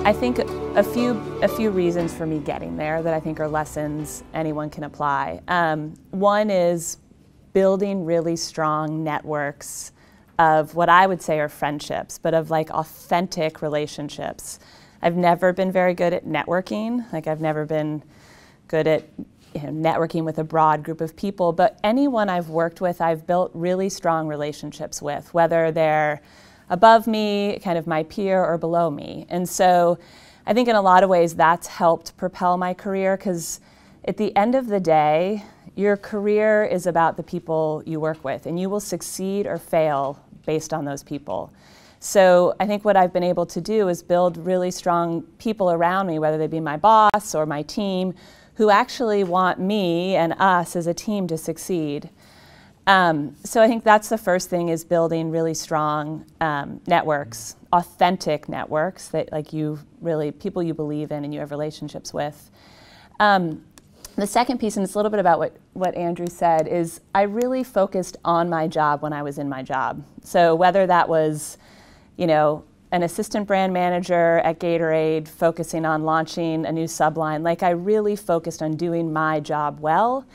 I think a few reasons for me getting there that I think are lessons anyone can apply. One is building really strong networks of what I would say are friendships, but of like authentic relationships. I've never been very good at networking. Like I've never been good at networking with a broad group of people, but anyone I've worked with, I've built really strong relationships with, whether they're above me, kind of my peer, or below me. And so I think in a lot of ways that's helped propel my career, because at the end of the day, your career is about the people you work with, and you will succeed or fail based on those people. So I think what I've been able to do is build really strong people around me, whether they be my boss or my team, who actually want me and us as a team to succeed. So I think that's the first thing, is building really strong networks, authentic networks that people you believe in and you have relationships with. The second piece, and it's a little bit about what Andrew said, is I really focused on my job when I was in my job. So whether that was, an assistant brand manager at Gatorade focusing on launching a new subline, like I really focused on doing my job well.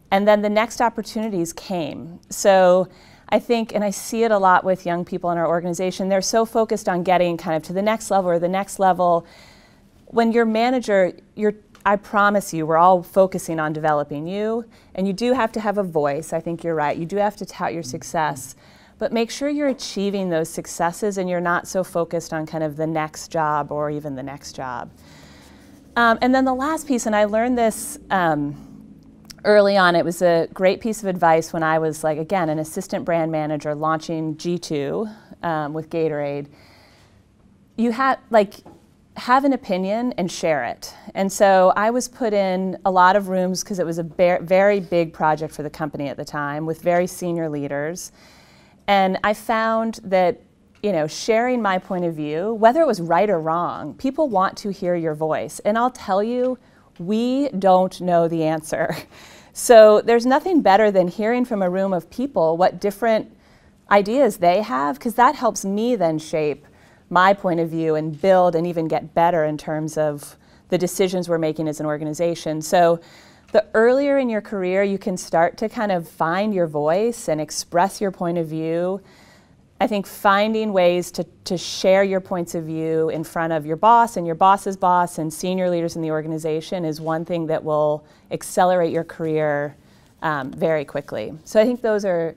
And then the next opportunities came. So I think, and I see it a lot with young people in our organization, they're so focused on getting kind of to the next level or the next level. When you're manager, I promise you, we're all focusing on developing you, and you do have to have a voice. I think you're right. You do have to tout your success, but make sure you're achieving those successes and you're not so focused on kind of the next job or even the next job. And then the last piece, and I learned this early on, it was a great piece of advice when I was, like, again, an assistant brand manager launching G2 with Gatorade. You have an opinion and share it. And so I was put in a lot of rooms, because it was a very big project for the company at the time, with very senior leaders. And I found that, sharing my point of view, whether it was right or wrong, people want to hear your voice. And I'll tell you, we don't know the answer. So there's nothing better than hearing from a room of people what different ideas they have, because that helps me then shape my point of view and build and even get better in terms of the decisions we're making as an organization. So the earlier in your career you can start to kind of find your voice and express your point of view, I think finding ways to share your points of view in front of your boss and your boss's boss and senior leaders in the organization is one thing that will accelerate your career very quickly. So I think those are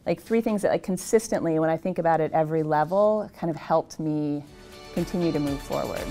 like three things that consistently, when I think about it every level, kind of helped me continue to move forward.